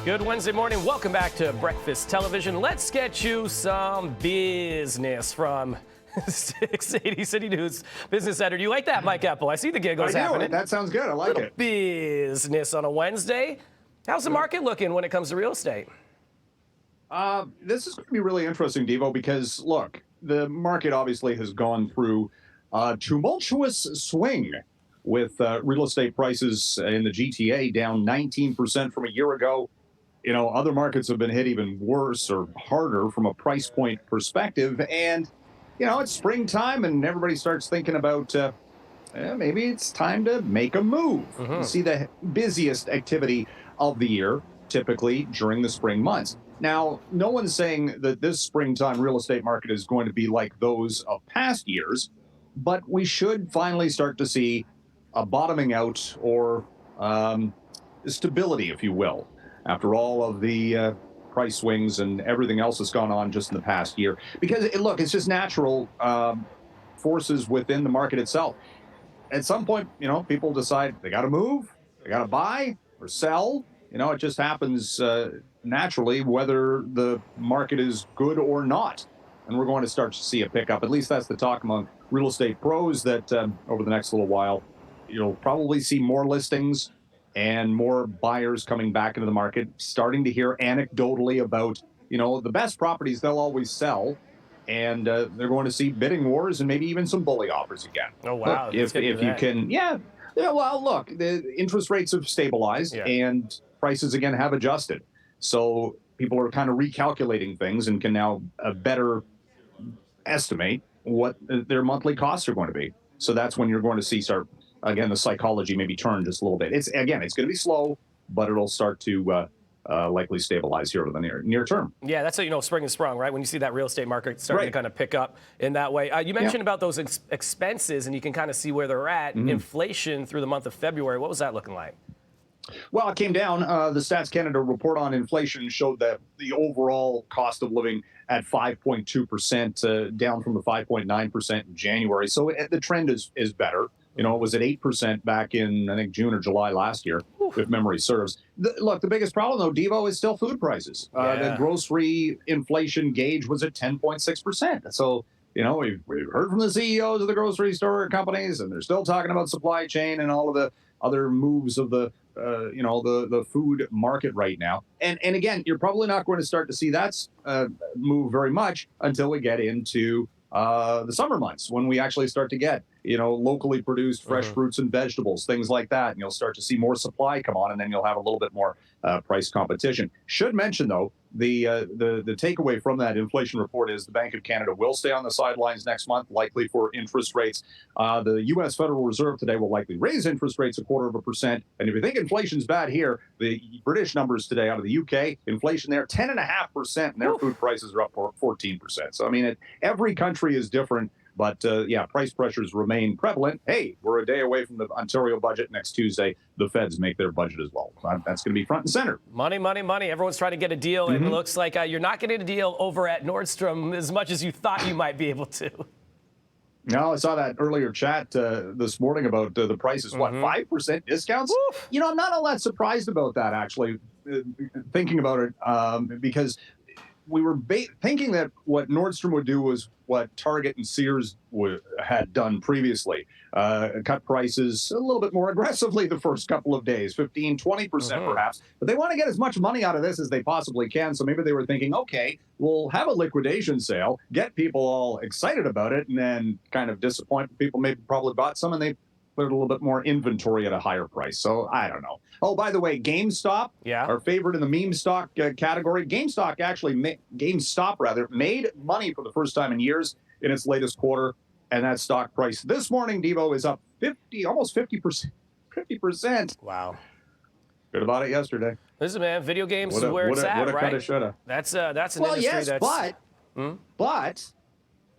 Good Wednesday morning. Welcome back to Breakfast Television. Let's get you some business from 680 City News business editor. You like that, Mike Eppel? I see the giggles happening. That sounds good. I like it. Business on a Wednesday. How's the market looking when it comes to real estate? This is going to be really interesting, Devo, because, look, the market obviously has gone through a tumultuous swing with real estate prices in the GTA down 19% from a year ago. You know, other markets have been hit even worse or harder from a price point perspective. And, you know, it's springtime and everybody starts thinking about maybe it's time to make a move. You see the busiest activity of the year, typically during the spring months. Now, no one's saying that this springtime real estate market is going to be like those of past years, but we should finally start to see a bottoming out or stability, if you will, after all of the price swings and everything else that's gone on just in the past year. Because, look, it's just natural forces within the market itself. At some point, you know, people decide they got to move, they got to buy or sell. You know, it just happens naturally, whether the market is good or not. And we're going to start to see a pickup. At least that's the talk among real estate pros, that over the next little while, you'll probably see more listings and more buyers coming back into the market, starting to hear anecdotally about, you know, the best properties they'll always sell. And they're going to see bidding wars and maybe even some bully offers again. Oh, wow. Look, if you can, well, look, the interest rates have stabilized and prices again have adjusted. So people are kind of recalculating things and can now better estimate what their monthly costs are going to be. So that's when you're going to see again, the psychology maybe turn just a little bit. It's going to be slow, but it'll start to likely stabilize here over the near term. Yeah, that's how you know spring is sprung, right? When you see that real estate market starting to kind of pick up in that way. You mentioned about those expenses, and you can kind of see where they're at. Inflation through the month of February, what was that looking like? Well, it came down. The Stats Canada report on inflation showed that the overall cost of living at 5.2%, down from the 5.9% in January. So the trend is better. You know, it was at 8% back in, I think, June or July last year, if memory serves. Look, the biggest problem, though, Devo, is still food prices. The grocery inflation gauge was at 10.6%. So, you know, we've heard from the CEOs of the grocery store companies, and they're still talking about supply chain and all of the other moves of the food market right now. And again, you're probably not going to start to see that move very much until we get into the summer months, when we actually start to get, you know, locally produced fresh fruits and vegetables, things like that. And you'll start to see more supply come on, and then you'll have a little bit more price competition. Should mention, though, the takeaway from that inflation report is the Bank of Canada will stay on the sidelines next month, likely for interest rates. The U.S. Federal Reserve today will likely raise interest rates 0.25%. And if you think inflation's bad here, the British numbers today out of the U.K., inflation there 10.5%, and their food prices are up 14%. So, I mean, every country is different. But, price pressures remain prevalent. Hey, we're a day away from the Ontario budget. Next Tuesday, the feds make their budget as well. That's going to be front and center. Money, money, money. Everyone's trying to get a deal. And it looks like you're not getting a deal over at Nordstrom as much as you thought you might be able to. No, I saw that earlier chat this morning about the prices. What, 5% discounts? Woof. You know, I'm not all that surprised about that, actually, thinking about it, because we were thinking that what Nordstrom would do was what Target and Sears had done previously, cut prices a little bit more aggressively the first couple of days, 15-20% perhaps. But they want to get as much money out of this as they possibly can. So maybe they were thinking, okay, we'll have a liquidation sale, get people all excited about it, and then kind of disappoint people. Maybe probably bought some, and they put a little bit more inventory at a higher price. So I don't know. Oh, by the way, GameStop, our favorite in the meme stock category. GameStop made money for the first time in years in its latest quarter. And that stock price this morning, Devo, is up almost 50%. 50%. Wow. Good about it yesterday. Listen, man, video games is where it's at, right? Coulda, shoulda. That's an industry yes, that's... but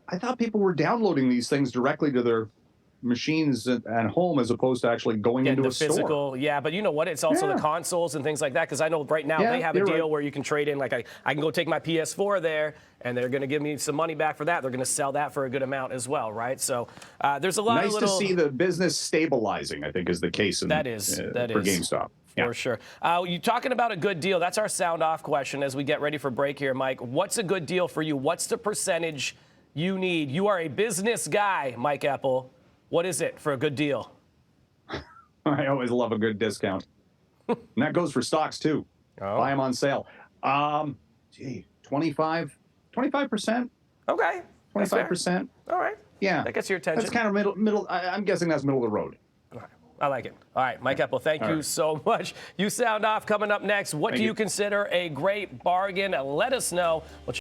I thought people were downloading these things directly to their machines at home as opposed to actually going into a physical store. Yeah, but you know what? It's also the consoles and things like that, because I know right now they have a deal where you can trade in. Like I can go take my PS4 there, and they're going to give me some money back for that. They're going to sell that for a good amount as well, right? So there's a lot of nice to see the business stabilizing, I think, is the case for GameStop. For sure. You talking about a good deal. That's our sound off question as we get ready for break here, Mike. What's a good deal for you? What's the percentage you need? You are a business guy, Mike Eppel. What is it for a good deal? I always love a good discount. And that goes for stocks too. Buy them on sale. 25%. Okay. 25%. All right. Yeah. That gets your attention. That's kind of middle. I'm guessing that's middle of the road. All right. I like it. All right, Mike Eppel, thank you so much. You sound off coming up next. What do you consider a great bargain? Let us know.